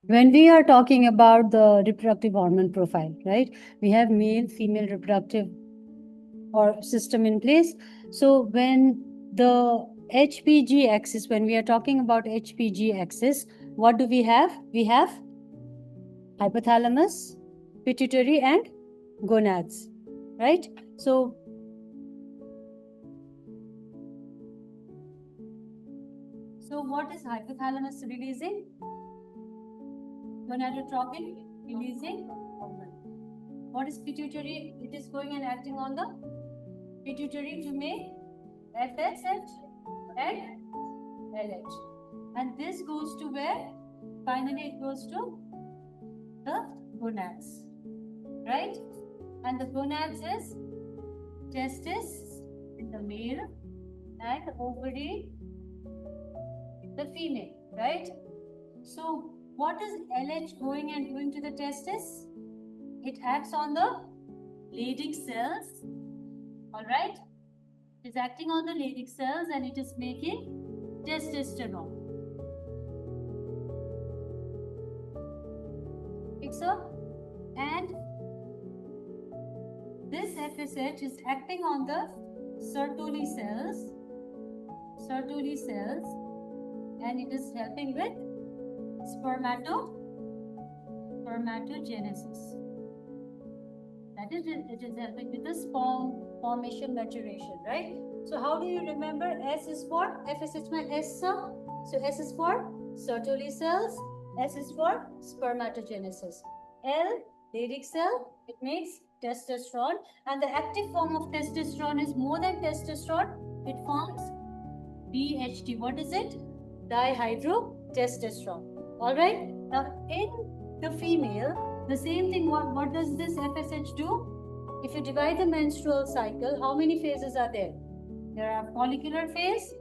When we are talking about the reproductive hormone profile, right? We have male, female reproductive or system in place. So when the HPG axis, when we are talking about HPG axis, what do we have? We have hypothalamus, pituitary, and gonads, right? So what is hypothalamus releasing? Gonadotropin releasing hormone. What is pituitary? It is going and acting on the pituitary to make FSH and LH. And this goes to where? Finally, it goes to the gonads, right? And the gonads is testis in the male and ovary in the female, right? So, what is LH going and doing to the testis? It acts on the Leydig cells, all right? It is acting on the Leydig cells and it is making testosterone. So, and this FSH is acting on the Sertoli cells, and it is helping with spermatogenesis. That is, it is helping with the sperm formation maturation, right? So how do you remember? S is for FSH mein S sum. So S is for Sertoli cells. S is for spermatogenesis. L, Leydig cell, it makes testosterone, and the active form of testosterone is more than testosterone. It forms DHT. What is it? Dihydrotestosterone. All right. Now in the female, the same thing. What does this FSH do? If you divide the menstrual cycle, how many phases are there? There are follicular phase,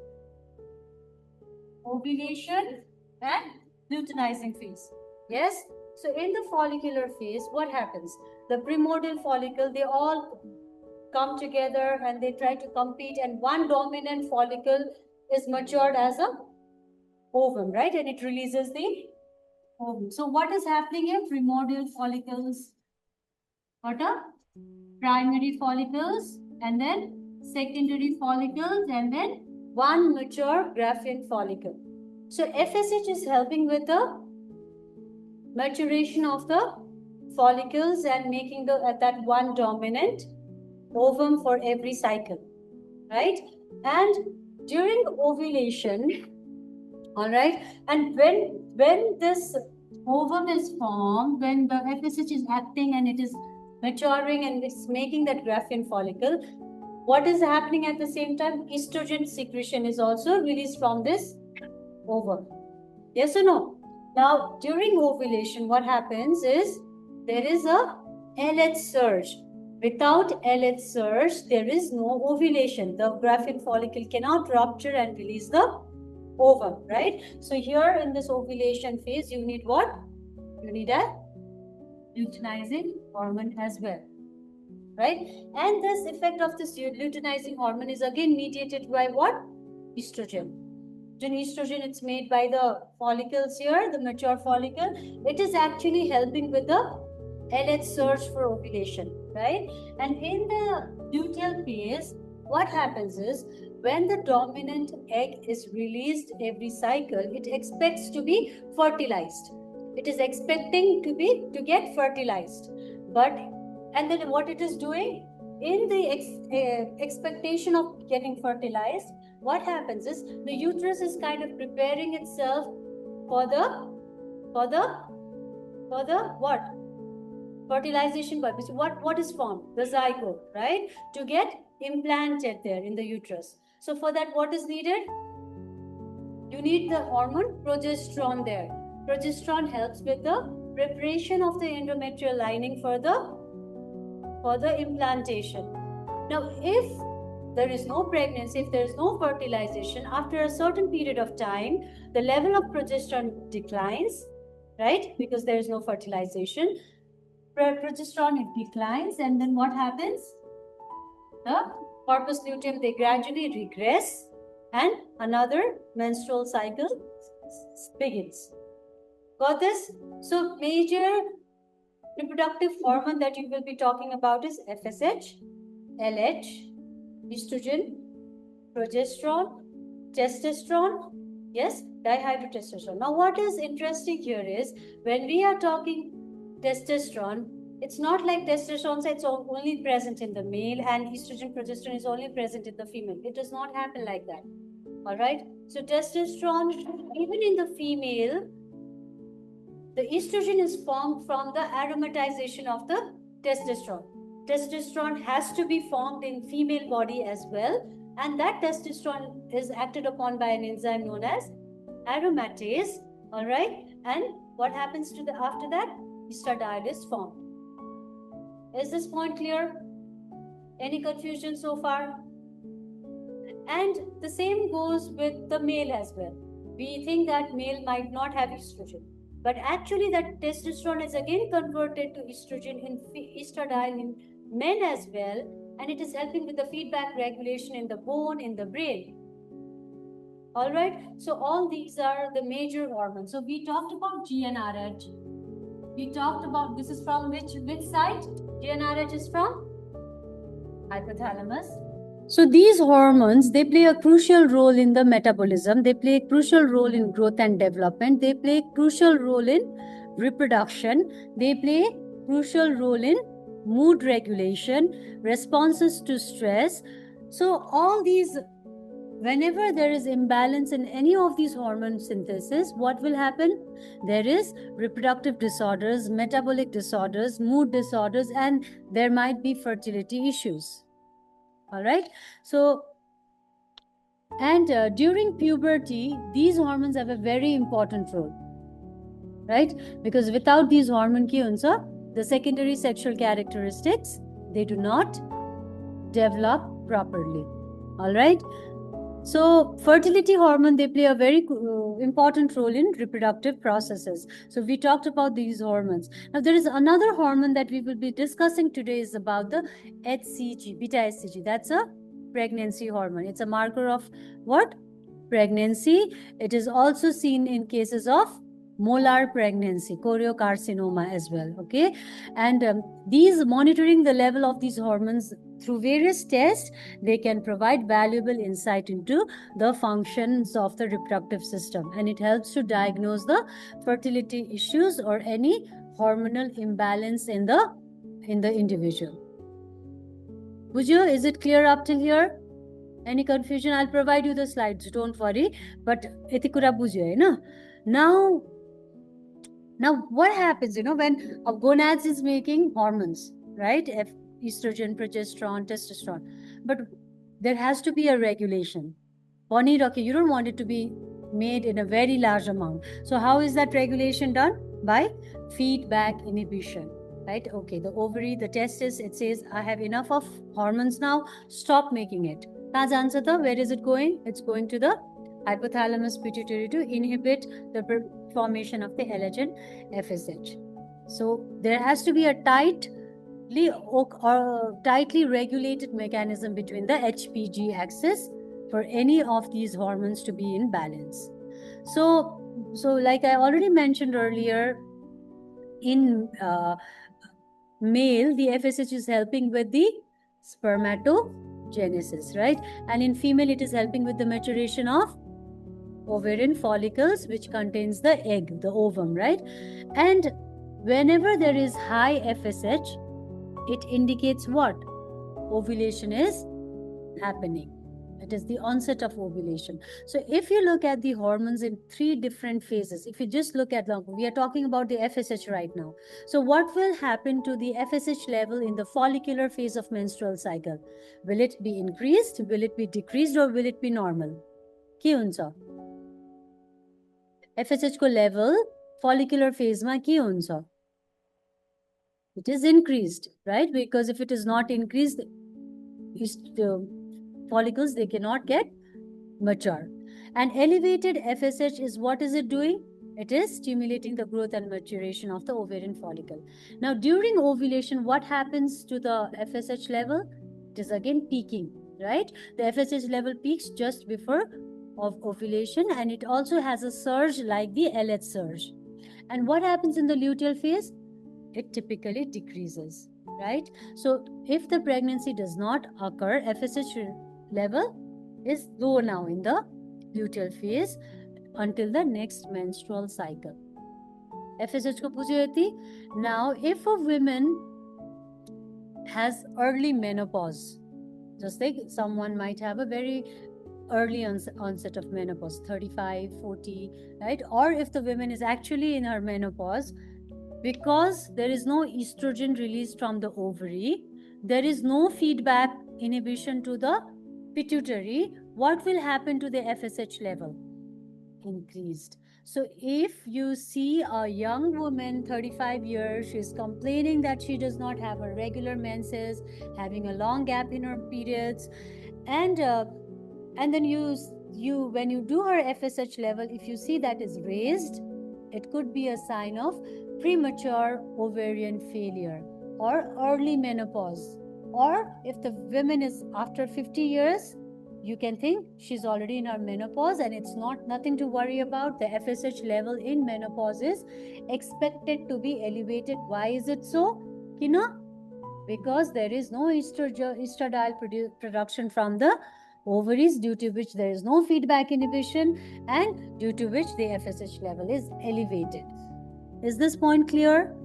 ovulation, and luteinizing phase. Yes. So in the follicular phase, what happens? The primordial follicle, they all come together and they try to compete, and one dominant follicle is matured as a ovum, right? And it releases the ovum. So what is happening here? Primordial follicles, what are primary follicles, and then secondary follicles, and then one mature Graafian follicle. So FSH is helping with the maturation of the follicles and making that one dominant ovum for every cycle, right? And during ovulation, all right, and when this ovum is formed, when the FSH is acting and it is maturing and it's making that Graafian follicle, what is happening at the same time? Estrogen secretion is also released from this ovum. Yes or no? Now, during ovulation, what happens is there is a LH surge. Without LH surge, there is no ovulation. The Graafian follicle cannot rupture and release the ovum, right? So here in this ovulation phase, you need what? You need a luteinizing hormone as well, right? And this effect of this luteinizing hormone is again mediated by what? Estrogen. Estrogen, it's made by the follicles here, the mature follicle. It is actually helping with the LH surge for ovulation, right? And in the luteal phase, what happens is when the dominant egg is released every cycle, it expects to be fertilized. It is expecting to get fertilized, and then what it is doing in the expectation of getting fertilized, what happens is the uterus is kind of preparing itself for the what? Fertilization purpose. What is formed? The zygote, right? To get implanted there in the uterus. So for that, what is needed? You need the hormone progesterone there. Progesterone helps with the preparation of the endometrial lining for the implantation. Now, if there is no pregnancy, if there is no fertilization, after a certain period of time, the level of progesterone declines, right? Because there is no fertilization. Progesterone, it declines, and then what happens? The corpus luteum, they gradually regress, and another menstrual cycle begins. Got this? So major reproductive hormone that you will be talking about is FSH, LH, estrogen, progesterone, testosterone, yes, dihydrotestosterone. Now, what is interesting here is when we are talking testosterone, it's not like testosterone is only present in the male and estrogen progesterone is only present in the female. It does not happen like that. All right. So, testosterone, even in the female, the estrogen is formed from the aromatization of the testosterone. Testosterone has to be formed in female body as well, and that testosterone is acted upon by an enzyme known as aromatase. All right, and what happens to the after that? Estradiol is formed. Is this point clear? Any confusion so far? And the same goes with the male as well. We think that male might not have estrogen, but actually that testosterone is again converted to estrogen in estradiol in men as well, and it is helping with the feedback regulation in the bone, in the brain. All right, so all these are the major hormones. So we talked about GnRH. We talked about, this is from which side? GnRH is from hypothalamus. So these hormones, they play a crucial role in the metabolism. They play a crucial role in growth and development. They play a crucial role in reproduction. They play a crucial role in mood regulation, responses to stress. So all these, whenever there is imbalance in any of these hormone synthesis, what will happen? There is reproductive disorders, metabolic disorders, mood disorders, and there might be fertility issues. All right. So, and during puberty, these hormones have a very important role, right? Because without these hormones, the secondary sexual characteristics, they do not develop properly. All right. So fertility hormone, they play a very important role in reproductive processes. So we talked about these hormones. Now there is another hormone that we will be discussing today is about the HCG, beta HCG. That's a pregnancy hormone. It's a marker of what? Pregnancy. It is also seen in cases of molar pregnancy, choriocarcinoma as well. Okay, and these monitoring the level of these hormones through various tests, they can provide valuable insight into the functions of the reproductive system, and it helps to diagnose the fertility issues or any hormonal imbalance in the individual. Bujo, is it clear up till here? Any confusion? I'll provide you the slides, don't worry. But etikura bujo, na? Now what happens, when a gonads is making hormones, right? Estrogen, progesterone, testosterone. But there has to be a regulation. You don't want it to be made in a very large amount. So how is that regulation done? By feedback inhibition, right? Okay, the ovary, the testis, it says, I have enough of hormones now, stop making it. Where is it going? It's going to the hypothalamus pituitary to inhibit the formation of the LH and FSH. So there has to be a tightly regulated mechanism between the HPG axis for any of these hormones to be in balance. So like I already mentioned earlier, in male, the FSH is helping with the spermatogenesis, right? And in female, it is helping with the maturation of ovarian follicles, which contains the egg, the ovum, right? And whenever there is high FSH, it indicates what? Ovulation is happening. It is the onset of ovulation. So if you look at the hormones in 3 different phases, if you just look at we are talking about the FSH right now. So what will happen to the FSH level in the follicular phase of menstrual cycle? Will it be increased? Will it be decreased? Or will it be normal? Ki huncha? FSH ko level follicular phase ma ki huncha? It is increased, right? Because if it is not increased, follicles, they cannot get mature. And elevated FSH is, what is it doing? It is stimulating the growth and maturation of the ovarian follicle. Now, during ovulation, what happens to the FSH level? It is again peaking, right? The FSH level peaks just before of ovulation, and it also has a surge like the LH surge. And what happens in the luteal phase? It typically decreases, right? So if the pregnancy does not occur, FSH level is low now in the luteal phase until the next menstrual cycle. FSH ko pujayati. Now, if a woman has early menopause, just like someone might have a very early onset of menopause, 35, 40, right? Or if the woman is actually in her menopause, because there is no estrogen released from the ovary, there is no feedback inhibition to the pituitary, what will happen to the FSH level? Increased. So if you see a young woman, 35 years, she's complaining that she does not have a regular menses, having a long gap in her periods, and then you when you do her FSH level, if you see that is raised, it could be a sign of premature ovarian failure or early menopause. Or if the woman is after 50 years, you can think she's already in her menopause and it's nothing to worry about. The FSH level in menopause is expected to be elevated. Why is it so? Because there is no estradiol production from the ovaries, due to which there is no feedback inhibition and due to which the FSH level is elevated. Is this point clear?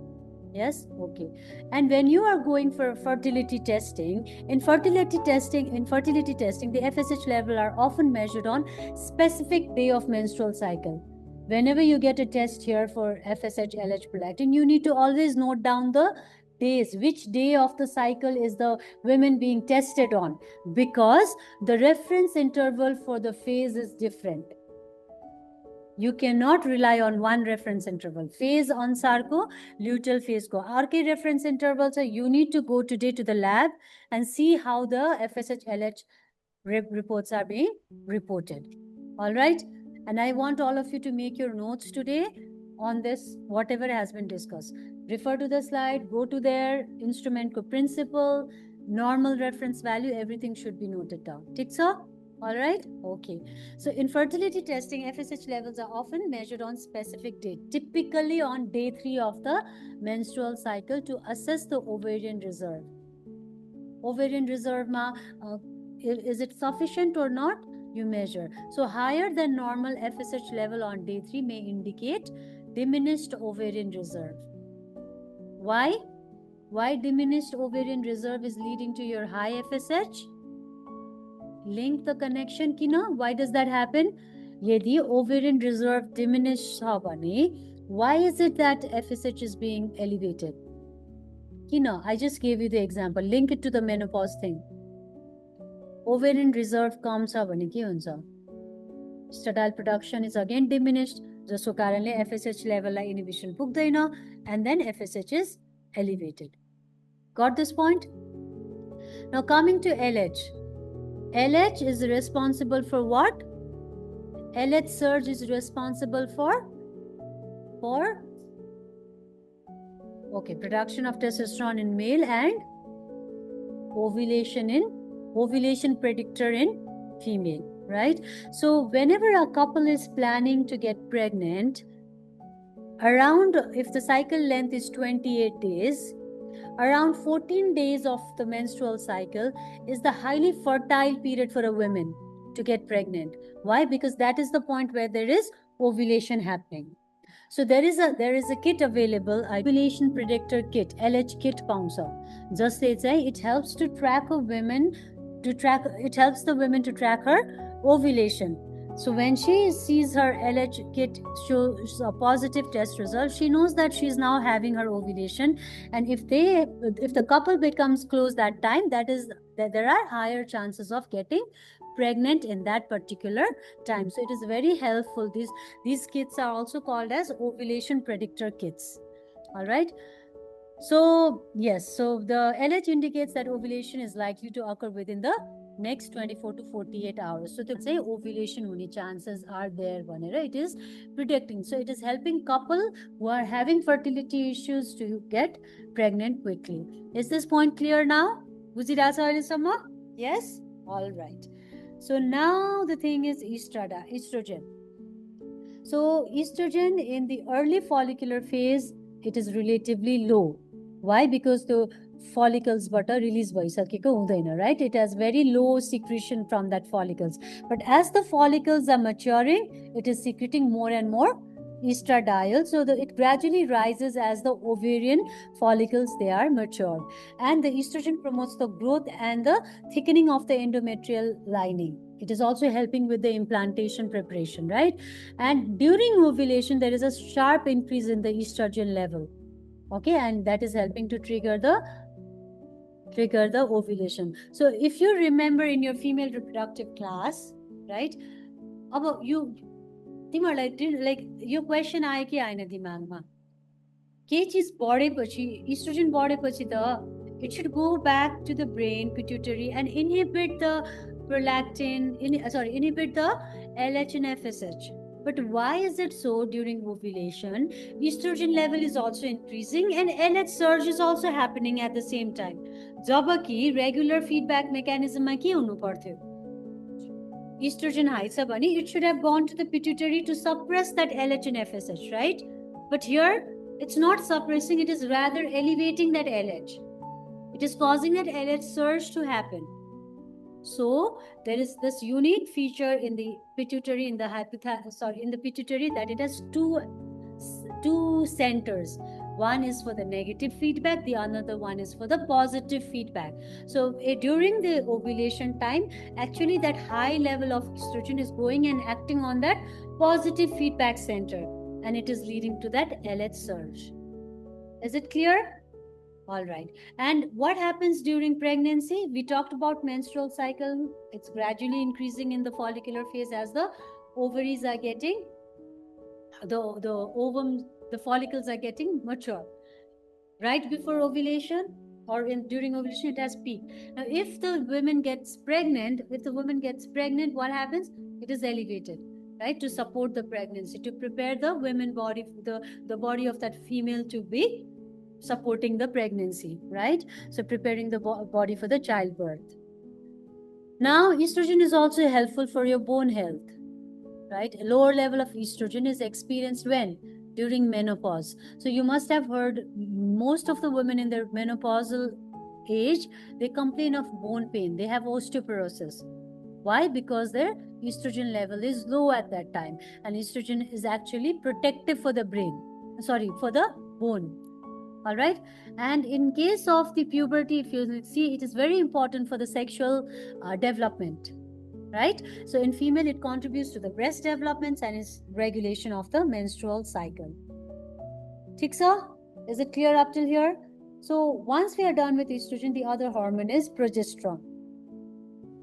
Yes? Okay. And when you are going for fertility testing, in fertility testing, the FSH level are often measured on specific day of menstrual cycle. Whenever you get a test here for FSH, LH, prolactin, you need to always note down the days, which day of the cycle is the women being tested on, because the reference interval for the phase is different. You cannot rely on one reference interval. Phase अनुसार को luteal phase को RK reference interval, so you need to go today to the lab and see how the FSH LH reports are being reported. All right, and I want all of you to make your notes today on this, whatever has been discussed. Refer to the slide, go to their instrument को principle, normal reference value, everything should be noted down. ठीक sir? All right, okay. So in fertility testing, FSH levels are often measured on specific date, typically on day 3 of the menstrual cycle, to assess the ovarian reserve. Ovarian reserve ma, is it sufficient or not? You measure. So higher than normal FSH level on day 3 may indicate diminished ovarian reserve. Why? Why diminished ovarian reserve is leading to your high FSH? Link the connection, Kina. Why does that happen? Yedi ovarian reserve diminished habani, why is it that FSH is being elevated? Kina, I just gave you the example. Link it to the menopause thing. Ovarian reserve comes habani ke huncha? Estradiol production is again diminished. Jasko karanle FSH level la inhibition pugdaina, and then FSH is elevated. Got this point? Now coming to LH. LH is responsible for what? LH surge is responsible for production of testosterone in male and ovulation predictor in female, right? So whenever a couple is planning to get pregnant, around, if the cycle length is 28 days, around 14 days of the menstrual cycle is the highly fertile period for a woman to get pregnant. Why? Because that is the point where there is ovulation happening. So there is a kit available, ovulation predictor kit, LH kit pauncha. Just say it helps to track the women to track her ovulation. So when she sees her LH kit shows a positive test result, she knows that she is now having her ovulation. And if the couple becomes close that time, there are higher chances of getting pregnant in that particular time. So it is very helpful. These kits are also called as ovulation predictor kits. All right. So yes, so the LH indicates that ovulation is likely to occur within the next 24 to 48 hours. So to say ovulation hune chances are there, it is predicting. So it is helping couple who are having fertility issues to get pregnant quickly. Is this point clear now? Yes? All right. So now the thing is estrogen. So estrogen in the early follicular phase, it is relatively low. Why? Because the follicles butter release bhaisakeko huँदैन, right? It has very low secretion from that follicles. But as the follicles are maturing, it is secreting more and more estradiol, so that it gradually rises as the ovarian follicles they are matured. And the estrogen promotes the growth and the thickening of the endometrial lining. It is also helping with the implantation preparation, right? And during ovulation, there is a sharp increase in the estrogen level. Okay, and that is helping to trigger the ovulation. So if you remember in your female reproductive class, right? About you, तिमीहरूलाई like यो question आयो कि आएन दिमागमा? के चिज बढेपछि estrogen बढेपछि त it should go back to the brain pituitary and inhibit the prolactin, inhibit the LH and FSH. But why is it so during ovulation? Estrogen level is also increasing and LH surge is also happening at the same time. जबकि regular feedback mechanism मा के हुनु पर्थ्यो? Estrogen high छ भने it should have gone to the pituitary to suppress that LH and FSH, right? But here it's not suppressing, it is rather elevating that LH. It is causing that LH surge to happen. So there is this unique feature in the pituitary, in the pituitary, that it has two centers. One is for the negative feedback, the another one is for the positive feedback. So during the ovulation time, actually that high level of estrogen is going and acting on that positive feedback center, and it is leading to that LH surge. Is it clear? All right. And what happens during pregnancy? We talked about menstrual cycle. It's gradually increasing in the follicular phase as the ovaries are getting, the follicles are getting mature. Right before ovulation or during ovulation, it has peaked. Now, if the woman gets pregnant, what happens? It is elevated, right? To support the pregnancy, to prepare the women body, the body of that female to be supporting the pregnancy, right? So preparing the body for the childbirth. Now, estrogen is also helpful for your bone health, right? A lower level of estrogen is experienced when? During menopause. So you must have heard most of the women in their menopausal age, they complain of bone pain. They have osteoporosis. Why? Because their estrogen level is low at that time. And estrogen is actually protective for the for the bone. All right. And in case of the puberty, if you see, it is very important for the sexual development, right? So in female, it contributes to the breast developments and is regulation of the menstrual cycle. Tiksa, is it clear up till here? So once we are done with estrogen, the other hormone is progesterone.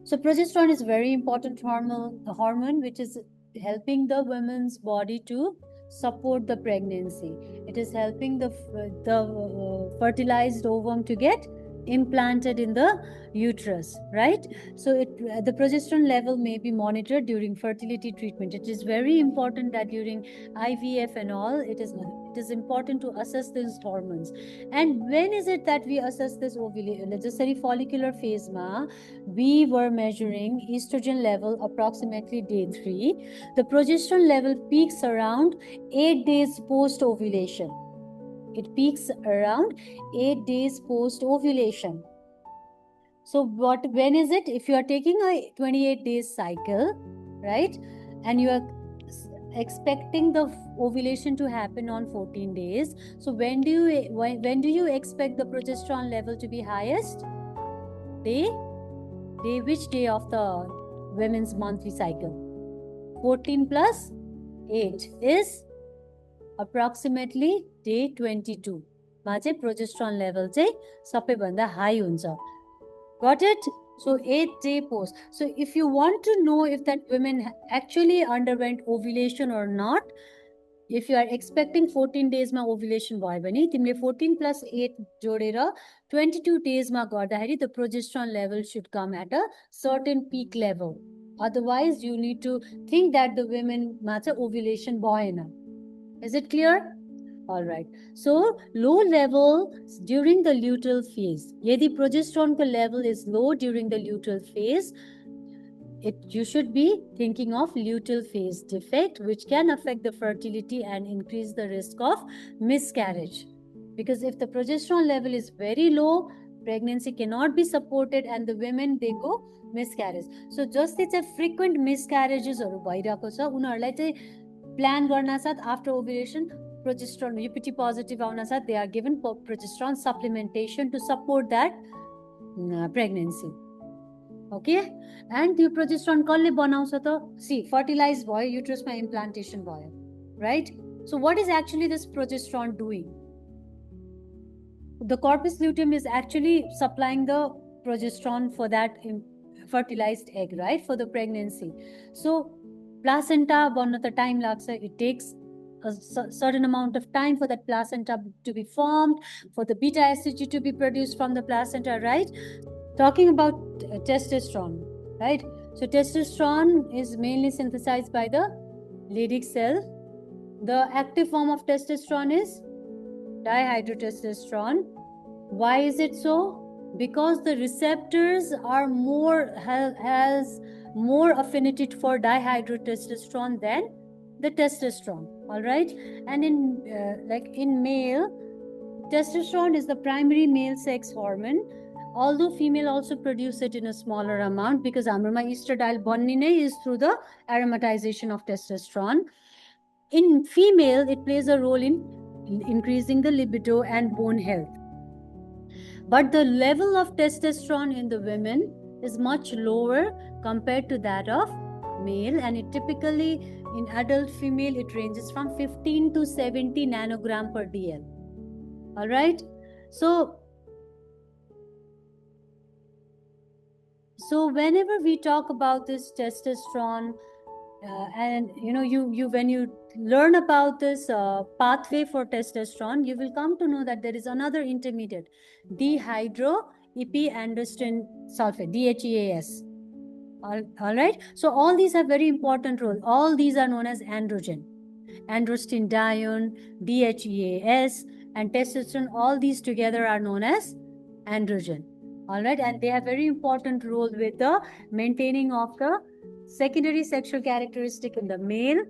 So progesterone is very important hormone which is helping the woman's body to support the pregnancy. It is helping the fertilized ovum to get implanted in the uterus, right? So the progesterone level may be monitored during fertility treatment. It is very important that during IVF and all, it is important to assess these hormones. And when is it that we assess this ovulation? Just follicular phase ma, we were measuring estrogen level approximately day 3. The progesterone level peaks around 8 days post ovulation. It peaks around 8 days post ovulation. So when is it? If you are taking a 28 days cycle, right, and you are expecting the ovulation to happen on 14 days, so when do you expect the progesterone level to be highest? Which day of the women's monthly cycle? 14 plus 8 is approximately day 22. मा चाहिँ progesterone level चाहिँ सबैभन्दा high हुन्छ. Got it? So 8-day post. So if you want to know if that women actually underwent ovulation or not, if you are expecting 14 days ma ovulation भयो भने तिमीले 14 plus 8 जोडेर 22 days ma गर्दाखेरि the progesterone level should come at a certain peak level. Otherwise, you need to think that the women ma चाहिँ ovulation भएन. Is it clear? All right. So low level during the luteal phase. Yadi progesterone level is low during the luteal phase, you should be thinking of luteal phase defect, which can affect the fertility and increase the risk of miscarriage. Because if the progesterone level is very low, pregnancy cannot be supported and the women, they go miscarriage. So just it's a frequent miscarriages or bhairako cha, उनीहरुलाई चाहिँ plan गर्न साथ after ovulation progesterone UPT positive आउन साथ they are given progesterone supplementation to support that pregnancy. Okay, and the progesterone कसले बनाउँछ त? See, fertilized भयो, uterusमा implantation भयो, right? So what is actually this progesterone doing? The corpus luteum is actually supplying the progesterone for that fertilized egg, right, for the pregnancy. So placenta बन्न त time लाग्छ. It takes a certain amount of time for that placenta to be formed, for the beta hCG to be produced from the placenta, right? Talking about testosterone, right? So testosterone is mainly synthesized by the Leydig cell. The active form of testosterone is dihydrotestosterone. Why is it so? Because the receptors are has more affinity for dihydrotestosterone than the testosterone. All right, and in male, testosterone is the primary male sex hormone. Although female also produce it in a smaller amount, because हाम्रोमा estradiol बन्ने नै is through the aromatization of testosterone. In female, it plays a role in increasing the libido and bone health. But the level of testosterone in the women is much lower compared to that of male, and it typically in adult female it ranges from 15 to 70 nanogram per dl. All right, so whenever we talk about this testosterone, and you when you learn about this pathway for testosterone, you will come to know that there is another intermediate, dehydroepiandrosterone sulfate, DHEAS. All right, so all these have very important role. All these are known as androgen, androstenedione, DHEAS, and testosterone. All these together are known as androgen. All right, and they have very important role with the maintaining of the secondary sexual characteristic in the male.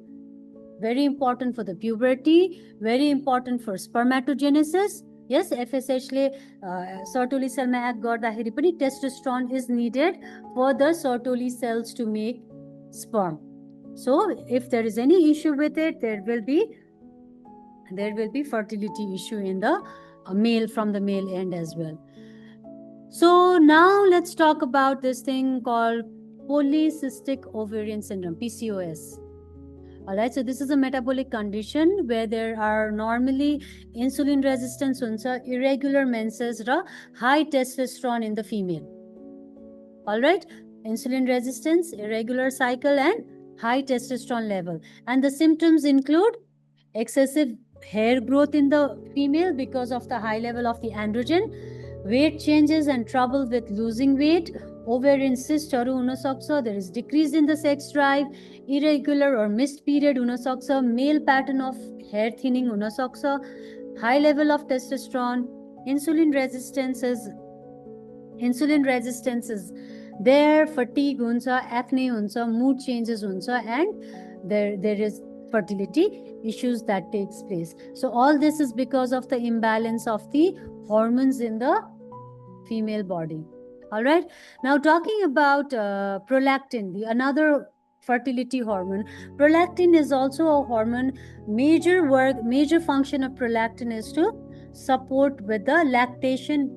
Very important for the puberty, very important for spermatogenesis. Yes, FSH ले Sertoli cell में act गर्दाखेरि पनि testosterone is needed for the Sertoli cells to make sperm. So if there is any issue with it, there will be fertility issue in the male, from the male end as well. So now let's talk about this thing called polycystic ovarian syndrome, PCOS. All right, so this is a metabolic condition where there are normally insulin resistance, irregular menses, high testosterone in the female. All right, insulin resistance, irregular cycle, and high testosterone level. And the symptoms include excessive hair growth in the female because of the high level of the androgen, weight changes and trouble with losing weight, ovarian cyst हुन सक्छ, there is decrease in the sex drive, irregular or missed period हुन सक्छ, male pattern of hair thinning हुन सक्छ, high level of testosterone, insulin resistance is there, fatigue हुन्छ, acne हुन्छ, mood changes हुन्छ, and there is fertility issues that takes place. So all this is because of the imbalance of the hormones in the female body. All right, now talking about prolactin, another fertility hormone. Prolactin is also a hormone. Major function of prolactin is to support with the lactation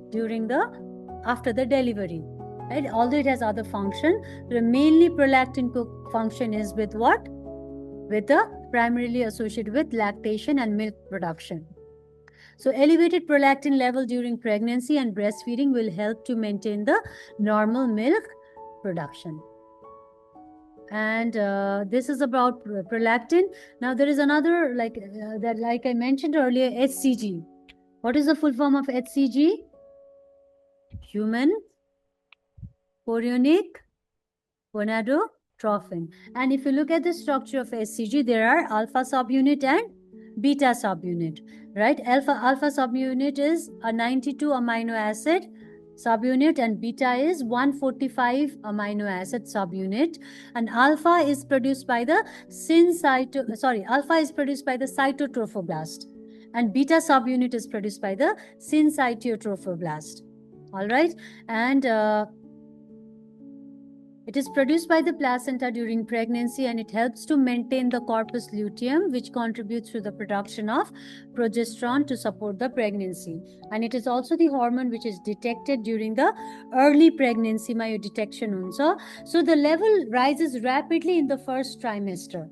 after the delivery, right? Although it has other function, but mainly prolactin function is with what? With the primarily associated with lactation and milk production. So elevated prolactin level during pregnancy and breastfeeding will help to maintain the normal milk production. And this is about prolactin. Now there is another, like I mentioned earlier, HCG. What is the full form of HCG? Human chorionic gonadotrophin. And if you look at the structure of HCG, there are alpha subunit and beta subunit, right? Alpha subunit is a 92 amino acid subunit, and beta is 145 amino acid subunit, and alpha is produced by the alpha is produced by the cytotrophoblast, and beta subunit is produced by the syncytotrophoblast. All right, and it is produced by the placenta during pregnancy, and it helps to maintain the corpus luteum, which contributes to the production of progesterone to support the pregnancy. And it is also the hormone which is detected during the early pregnancy detection huncha. So the level rises rapidly in the first trimester.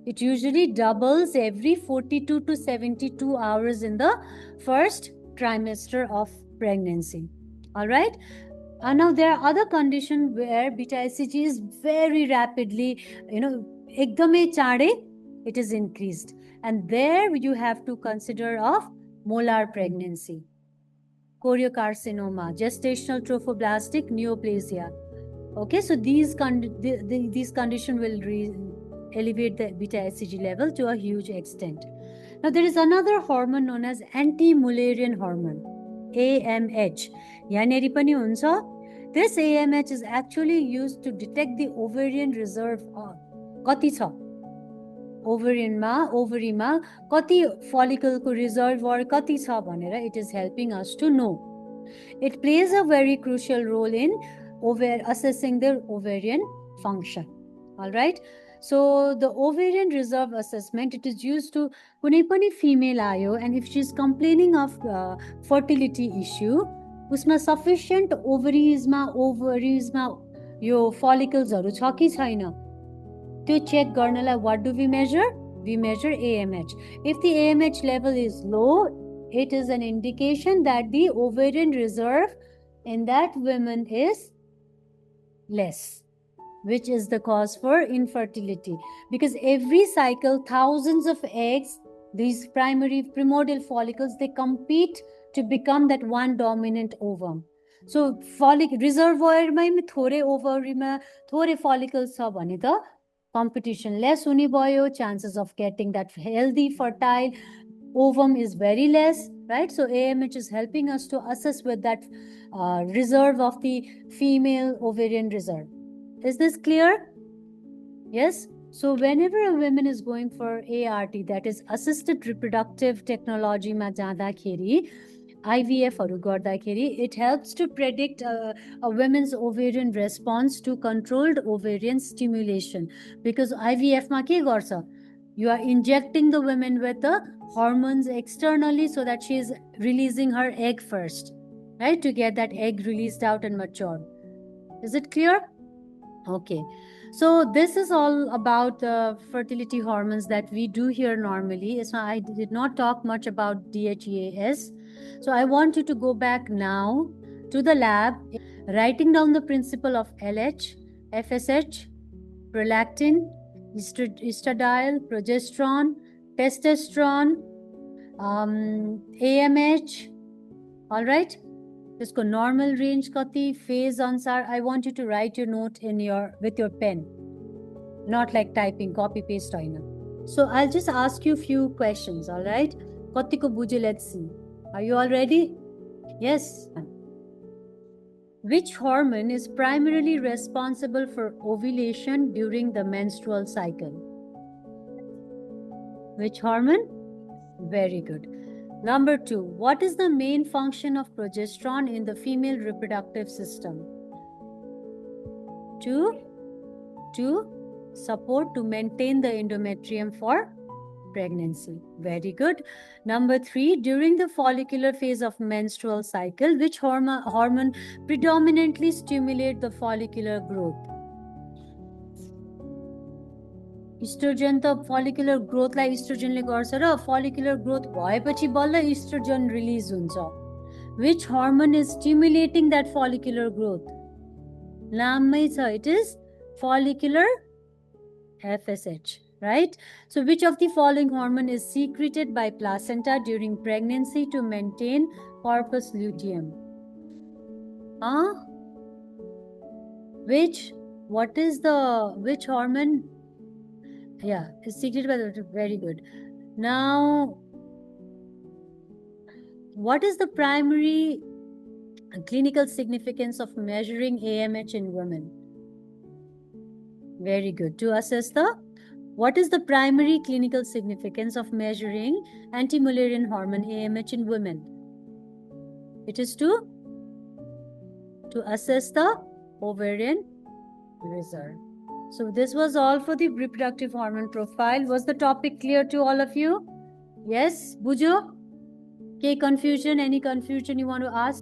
It usually doubles every 42 to 72 hours in the first trimester of pregnancy. All right. Now there are other conditions where beta HCG is very rapidly, ekdamai chade, it is increased. And there you have to consider of molar pregnancy, choriocarcinoma, gestational trophoblastic neoplasia. Okay, so these conditions will elevate the beta HCG level to a huge extent. Now there is another hormone known as anti-Mullerian hormone, AMH. Yaneri pani huncha. This AMH is actually used to detect the ovarian reserve. Kati cha? Ovaryma kati follicle ko reservoir kati cha bhanera it is helping us to know. It plays a very crucial role in assessing the ovarian function. All right. So the ovarian reserve assessment, it is used to kunai pani female ayo, and if she is complaining of fertility issue, usma sufficient ovaries ma yo follicles haru cha ki chaina, to check garnala what do we measure? We measure AMH. If the AMH level is low, it is an indication that the ovarian reserve in that woman is less, which is the cause for infertility. Because every cycle, thousands of eggs, these primordial follicles, they compete to become that one dominant ovum. So reservoir ma thore ovary ma thore follicles cha bhane ta competition less hune bhayo, chances of getting that healthy fertile ovum is very less, right? So AMH is helping us to assess with that reserve of the female ovarian reserve. Is this clear? Yes. So whenever a woman is going for ART, that is assisted reproductive technology ma jadakeri, IVF haru gardakeri, it helps to predict a woman's ovarian response to controlled ovarian stimulation. Because IVF ma ke garcha? You are injecting the woman with the hormones externally so that she is releasing her egg first, right? To get that egg released out and matured. Is it clear? Okay. So this is all about the fertility hormones that we do here normally. So I did not talk much about DHEAS. So I want you to go back now to the lab, writing down the principle of LH, FSH, prolactin, estradiol, progesterone, testosterone, AMH. All right. Isko normal range kati, phase ansar. I want you to write your note with your pen, not like typing, copy paste. So I'll just ask you a few questions. All right. Kati ko buje, let's see. Are you all ready? Yes. Which hormone is primarily responsible for ovulation during the menstrual cycle? Which hormone? Very good. Number 2, what is the main function of progesterone in the female reproductive system? To support, to maintain the endometrium for pregnancy. Very good. Number 3, during the follicular phase of menstrual cycle, which hormone predominantly stimulate the follicular growth? Estrogen त follicular growth लाई estrogen ले गर्छ र follicular growth भएपछि बल्ल estrogen release हुन्छ. Which hormone is stimulating that follicular growth? नाममै छ, it is follicular FSH, right? So which of the following hormone is secreted by placenta during pregnancy to maintain corpus luteum? Which hormone? Yeah, it's secreted by the, very good. Now, what is the primary Clinical significance of measuring AMH in women. Very good. To assess what is the primary clinical significance of measuring anti-Mullerian hormone AMH in women? It is to assess the ovarian reserve. So this was all for the reproductive hormone profile. Was the topic clear to all of you? Yes, Bujo? Okay, confusion? Any confusion you want to ask?